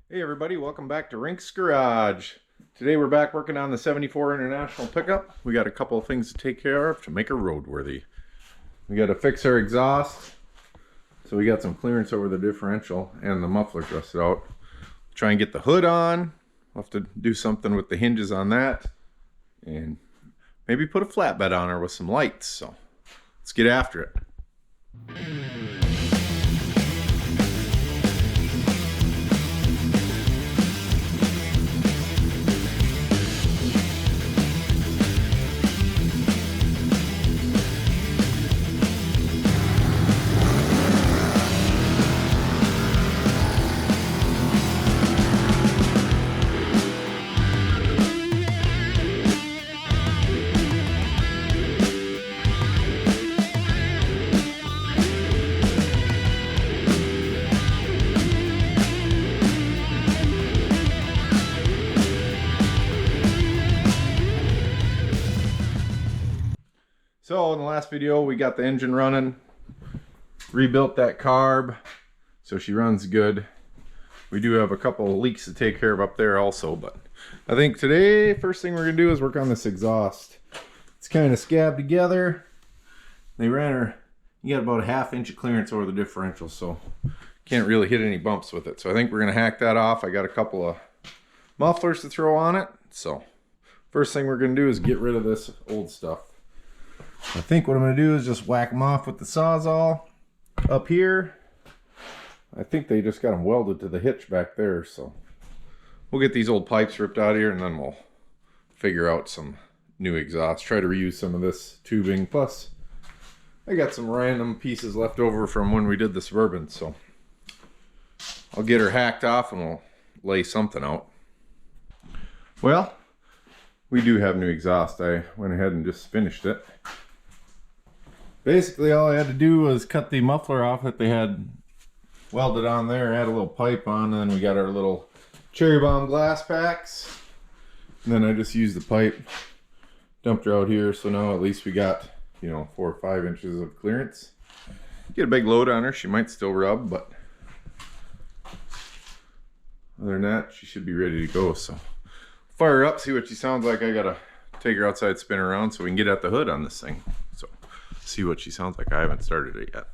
Hey everybody, welcome back to Rink's Garage. Today we're back working on the 74 International pickup. We got a couple of things to take care of to make her roadworthy. We got to fix our exhaust. So we got some clearance over the differential and the muffler's rusted out. Try and get the hood on. We'll have to do something with the hinges on that. And maybe put a flatbed on her with some lights. So let's get after it. So in the last video we got the engine running, rebuilt that carb so she runs good. We do have a couple of leaks to take care of up there also, but I think today first thing we're gonna do is work on this exhaust. It's kind of scabbed together. They ran her, you got about a ½ inch of clearance over the differential, so can't really hit any bumps with it. So I think we're gonna hack that off. I got a couple of mufflers to throw on it, so first thing we're gonna do is get rid of this old stuff. I think what I'm going to do is just whack them off with the Sawzall up here. I think they just got them welded to the hitch back there, so we'll get these old pipes ripped out of here and then we'll figure out some new exhaust. Try to reuse some of this tubing. Plus, I got some random pieces left over from when we did the Suburban, so I'll get her hacked off and we'll lay something out. Well, we do have new exhaust. I went ahead and just finished it. Basically all I had to do was cut the muffler off that they had welded on there, add a little pipe on, and then we got our little cherry bomb glass packs. And then I just used the pipe, dumped her out here, so now at least we got, 4 or 5 inches of clearance. Get a big load on her, she might still rub, but other than that, she should be ready to go. So fire her up, see what she sounds like. I gotta take her outside, spin her around so we can get at the hood on this thing. So see what she sounds like. I haven't started it yet.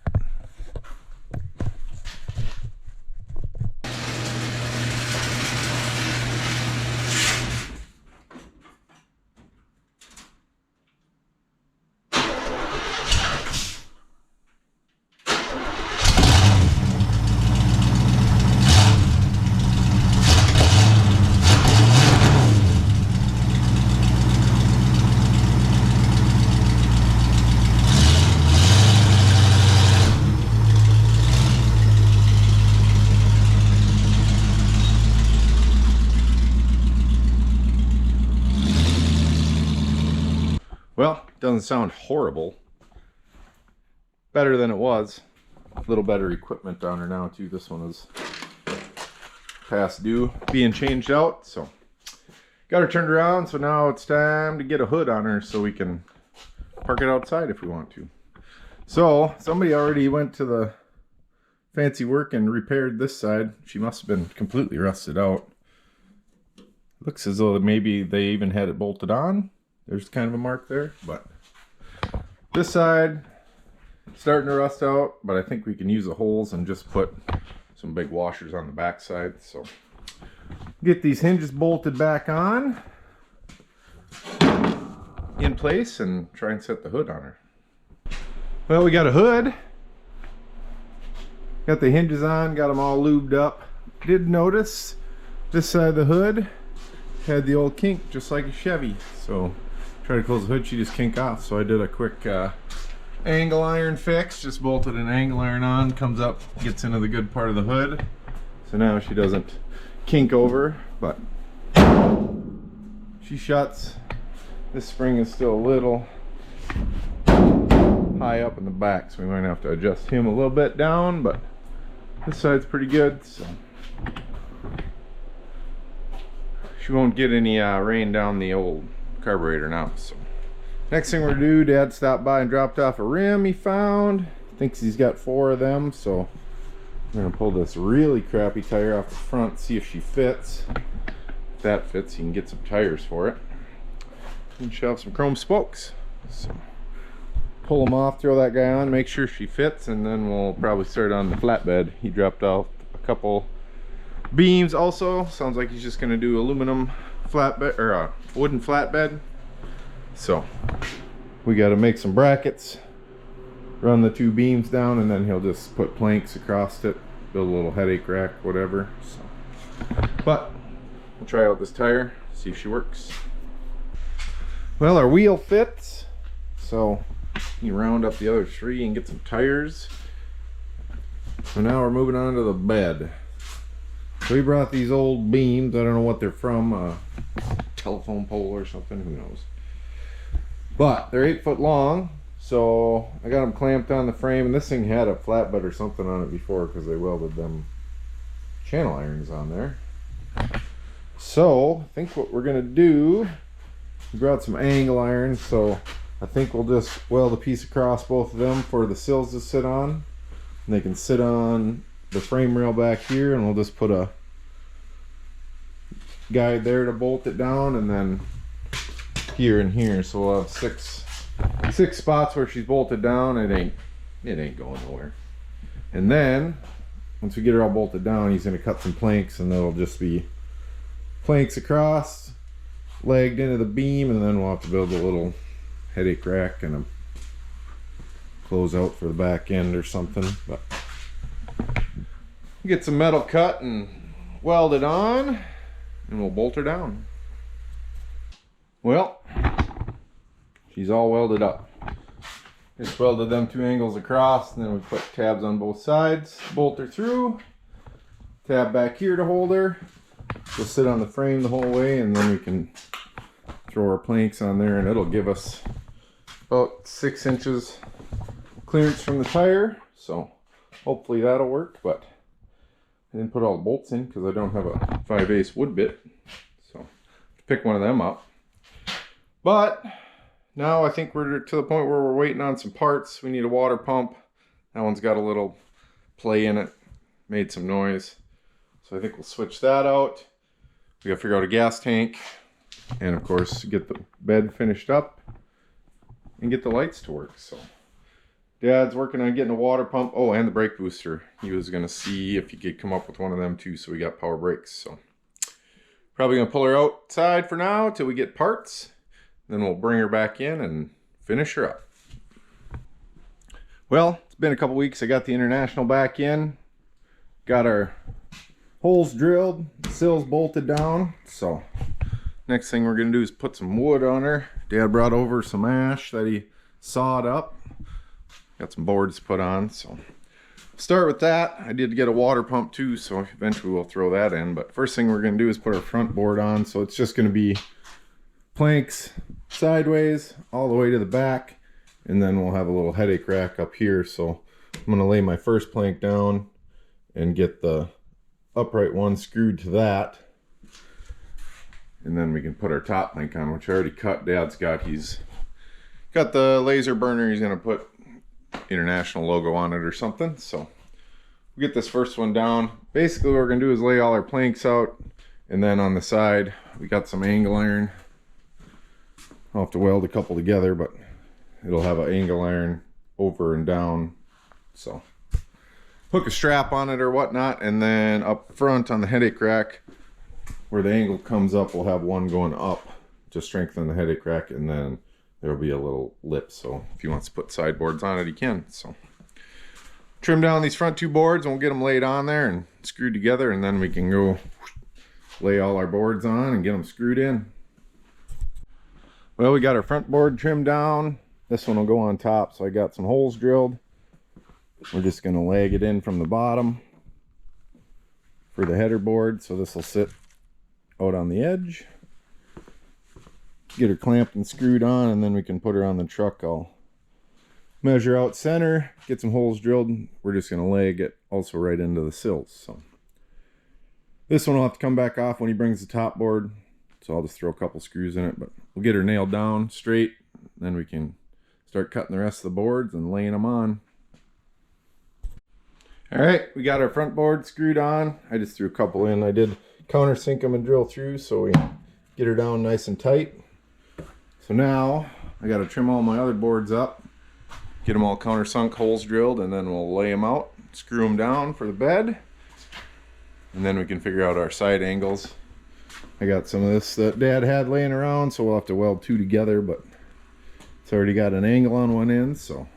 Well, doesn't sound horrible. Better than it was. A little better equipment on her now too. This one is past due, being changed out. So got her turned around, so now it's time to get a hood on her so we can park it outside if we want to. So somebody already went to the fancy work and repaired this side. She must have been completely rusted out. Looks as though maybe they even had it bolted on. There's kind of a mark there, but this side starting to rust out, but I think we can use the holes and just put some big washers on the back side. So get these hinges bolted back on in place and try and set the hood on her. Well, we got a hood, got the hinges on, got them all lubed up. Did notice this side of the hood had the old kink just like a Chevy, so try to close the hood, she just kinked off. So I did a quick angle iron fix, just bolted an angle iron on, comes up, gets into the good part of the hood, so now she doesn't kink over, but she shuts. This spring is still a little high up in the back, so we might have to adjust him a little bit down, but this side's pretty good, so she won't get any rain down the old carburetor now. So next thing we're gonna do, Dad stopped by and dropped off a rim he found. Thinks he's got 4 of them, so We're gonna pull this really crappy tire off the front, see if she fits. If that fits, you can get some tires for it. And she'll have some chrome spokes. So pull them off, throw that guy on, make sure she fits, and then we'll probably start on the flatbed. He dropped off a couple beams also. Sounds like he's just gonna do aluminum flatbed or a wooden flatbed. So we got to make some brackets, run the two beams down, and then he'll just put planks across it, build a little headache rack, whatever. So, but we'll try out this tire, see if she works. Well, our wheel fits, so you round up the other three and get some tires. So now we're moving on to the bed. So we brought these old beams. I don't know what they're from, a telephone pole or something, who knows. But they're 8 foot long, so I got them clamped on the frame, and this thing had a flatbed or something on it before because they welded them channel irons on there. So I think what we're gonna do, we brought some angle irons, so I think we'll just weld a piece across both of them for the sills to sit on, and they can sit on the frame rail back here, and we'll just put a guide there to bolt it down, and then here and here, so we'll have six spots where she's bolted down. It ain't going nowhere. And then once we get her all bolted down, he's going to cut some planks, and that'll just be planks across, legged into the beam, and then we'll have to build a little headache rack and a close out for the back end or something. But get some metal cut and weld it on, and we'll bolt her down. Well, she's all welded up. Just welded them two angles across, and then we put tabs on both sides, bolt her through, tab back here to hold her. She'll sit on the frame the whole way, and then we can throw our planks on there, and it'll give us about 6 inches clearance from the tire. So hopefully that'll work, but I didn't put all the bolts in because I don't have a 5/8 wood bit. So pick one of them up. But now I think we're to the point where we're waiting on some parts. We need a water pump. That one's got a little play in it, made some noise. So I think we'll switch that out. We gotta figure out a gas tank, and of course get the bed finished up and get the lights to work. So Dad's working on getting a water pump. Oh, and the brake booster. He was gonna see if he could come up with one of them too, so we got power brakes. So probably gonna pull her outside for now till we get parts. Then we'll bring her back in and finish her up. Well, it's been a couple weeks. I got the International back in. Got our holes drilled, sills bolted down. So next thing we're gonna do is put some wood on her. Dad brought over some ash that he sawed up. Got some boards put on, so start with that. I did get a water pump too, so eventually we'll throw that in. But first thing we're gonna do is put our front board on. So it's just gonna be planks sideways all the way to the back, and then we'll have a little headache rack up here. So I'm going to lay my first plank down and get the upright one screwed to that, and then we can put our top plank on, which I already cut. Dad's he's got the laser burner. He's going to put International logo on it or something. So we'll get this first one down. Basically what we're going to do is lay all our planks out, and then on the side we got some angle iron. I'll have to weld a couple together, but it'll have an angle iron over and down. So hook a strap on it or whatnot, and then up front on the headache rack where the angle comes up, we'll have one going up to strengthen the headache rack, and then there'll be a little lip, so if he wants to put sideboards on it, he can. So trim down these front two boards, and we'll get them laid on there and screwed together, and then we can go lay all our boards on and get them screwed in. Well, we got our front board trimmed down. This one will go on top, so I got some holes drilled. We're just going to lag it in from the bottom for the header board, so this will sit out on the edge. Get her clamped and screwed on, and then we can put her on the truck. I'll measure out center, get some holes drilled. We're just going to lag it also right into the sills. So this one will have to come back off when he brings the top board, so I'll just throw a couple screws in it, but we'll get her nailed down straight, then we can start cutting the rest of the boards and laying them on. All right, we got our front board screwed on. I just threw a couple in. I did countersink them and drill through so we get her down nice and tight. So now I got to trim all my other boards up, get them all countersunk, holes drilled, and then we'll lay them out, screw them down for the bed, and then we can figure out our side angles. I got some of this that Dad had laying around, so we'll have to weld two together, but it's already got an angle on one end, so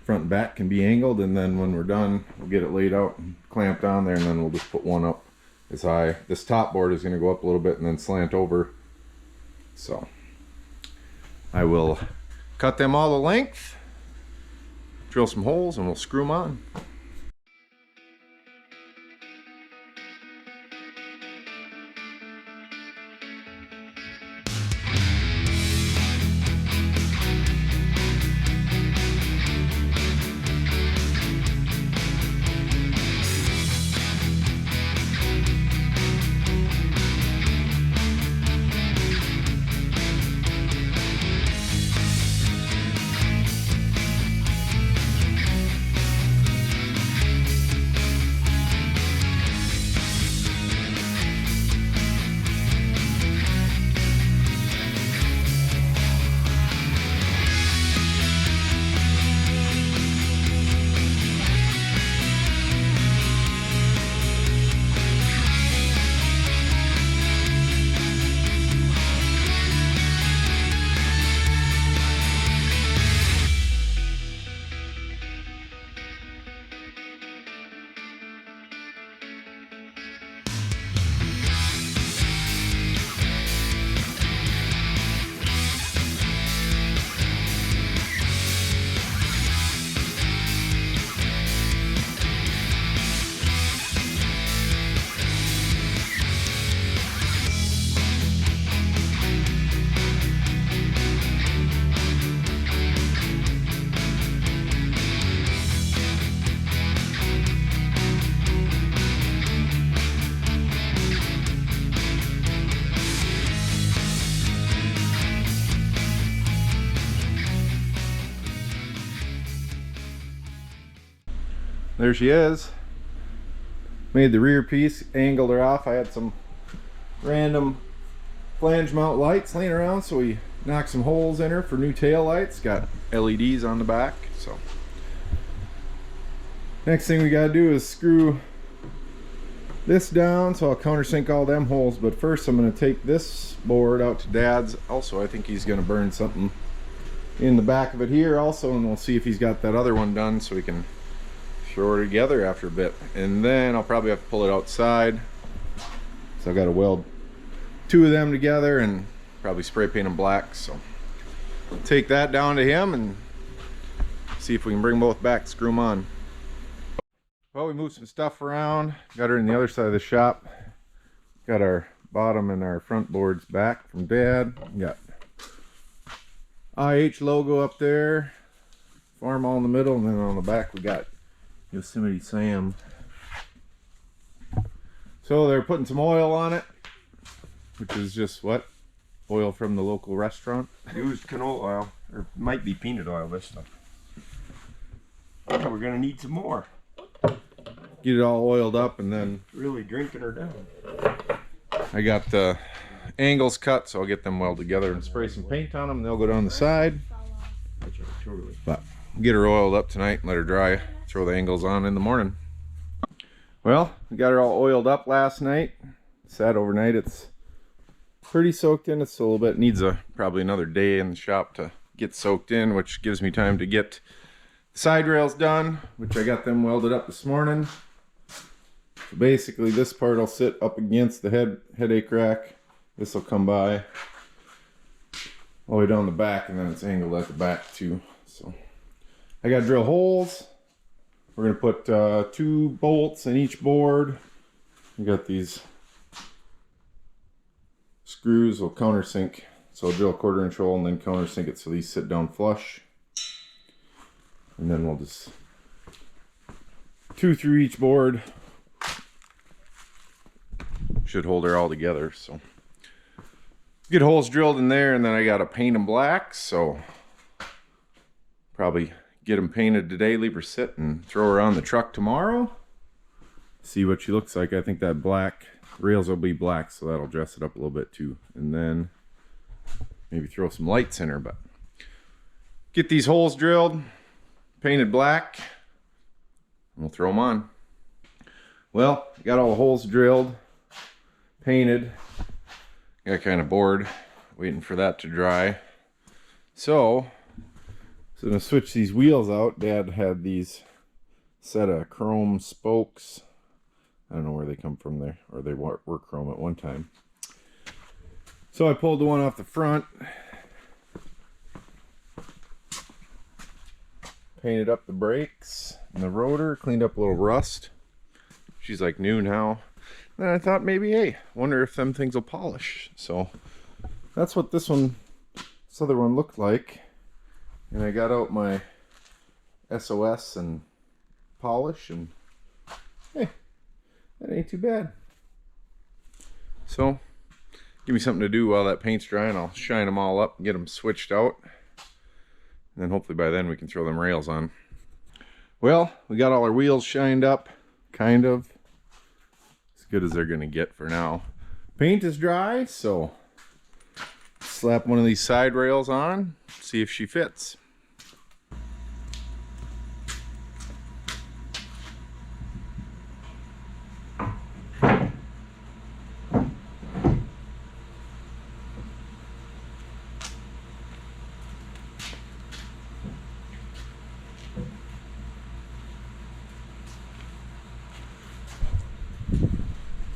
front and back can be angled, and then when we're done, we'll get it laid out and clamped on there, and then we'll just put one up as high. This top board is going to go up a little bit and then slant over. So I will cut them all the length, drill some holes, and we'll screw them on. There she is. Made the rear piece, angled her off. I had some random flange mount lights laying around, so we knocked some holes in her for new tail lights. Got LEDs on the back. So next thing we gotta do is screw this down, so I'll countersink all them holes. But first I'm gonna take this board out to Dad's. Also, I think he's gonna burn something in the back of it here also, and we'll see if he's got that other one done so we can throw her together after a bit. And then I'll probably have to pull it outside, so I've got to weld two of them together and probably spray paint them black. So I'll take that down to him and see if we can bring both back, screw them on. Well, we moved some stuff around, got her in the other side of the shop, got our bottom and our front boards back from Dad. We got IH logo up there, farm all in the middle, and then on the back we got Yosemite Sam. So they're putting some oil on it, which is just what? Oil from the local restaurant. Used canola oil, or might be peanut oil this stuff. Oh, we're gonna need some more. Get it all oiled up and then really drinking her down. I got the angles cut, so I'll get them welded together and spray some paint on them, and they'll go down the side. But get her oiled up tonight and let her dry. Throw the angles on in the morning. Well, we got her all oiled up last night. Sat overnight. It's pretty soaked in. It's a little bit, needs probably another day in the shop to get soaked in, which gives me time to get the side rails done, which I got them welded up this morning. So basically this part will sit up against the headache rack. This will come by all the way down the back, and then it's angled at the back too. So I got to drill holes. We're going to put 2 bolts in each board. We got these screws will countersink. So I'll drill a 1/4 inch hole and then countersink it so these sit down flush. And then we'll just 2 through each board. Should hold her all together. So get holes drilled in there, and then I got to paint them black. So probably get them painted today, leave her sit, and throw her on the truck tomorrow. See what she looks like. I think that black rails will be black, so that'll dress it up a little bit too. And then maybe throw some lights in her, but get these holes drilled, painted black, and we'll throw them on. Well, got all the holes drilled, painted. Got kind of bored waiting for that to dry. So I'm gonna switch these wheels out. Dad had these set of chrome spokes. I don't know where they come from there, or they were chrome at one time. So I pulled the one off the front, painted up the brakes and the rotor, cleaned up a little rust. She's like new now. Then I thought maybe, hey, wonder if them things will polish. So that's what this other one looked like. And I got out my SOS and polish, and hey, that ain't too bad. So give me something to do while that paint's drying. I'll shine them all up and get them switched out. And then hopefully by then we can throw them rails on. Well, we got all our wheels shined up, kind of. As good as they're gonna get for now. Paint is dry, so slap one of these side rails on, see if she fits.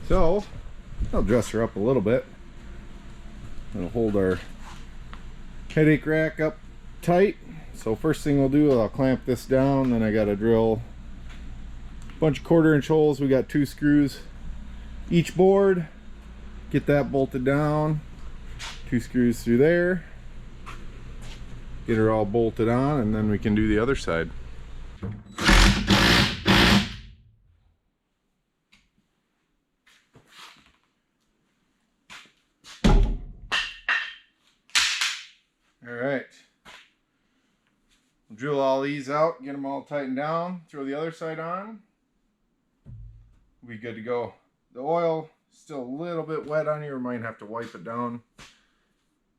So I'll dress her up a little bit. It'll hold our headache rack up tight. So first thing we'll do is I'll clamp this down. Then I got to drill a bunch of 1/4-inch holes. We got 2 screws each board. Get that bolted down. 2 screws through there. Get her all bolted on, and then we can do the other side. Alright, we'll drill all these out, get them all tightened down, throw the other side on. We'll be good to go. The oil is still a little bit wet on here, we might have to wipe it down.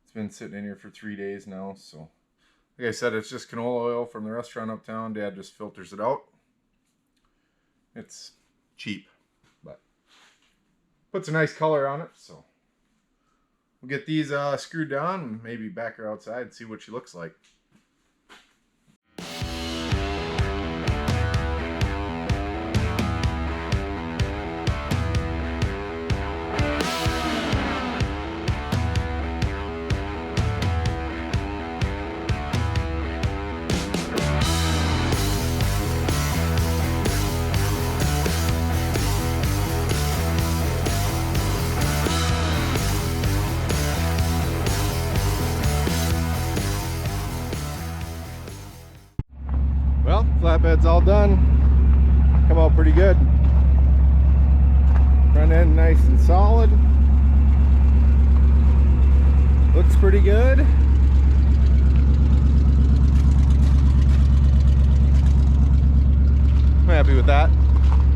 It's been sitting in here for 3 days now, so like I said, it's just canola oil from the restaurant uptown. Dad just filters it out. It's cheap, but puts a nice color on it, so we'll get these screwed down and maybe back her outside and see what she looks like. Well, flatbed's all done. Come out pretty good. Front end nice and solid. Looks pretty good. I'm happy with that.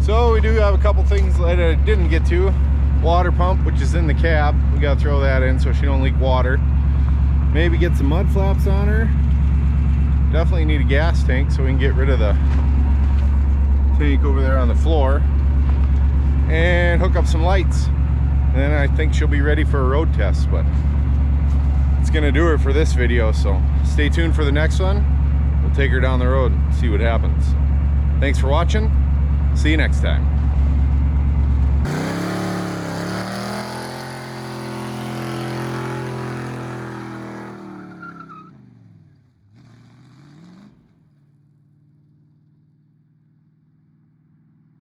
So we do have a couple things that I didn't get to. Water pump, which is in the cab. We gotta throw that in so she don't leak water. Maybe get some mud flaps on her. Definitely need a gas tank so we can get rid of the tank over there on the floor, and hook up some lights. And then I think she'll be ready for a road test, but it's gonna do it for this video, so stay tuned for the next one. We'll take her down the road and see what happens. Thanks for watching. See you next time.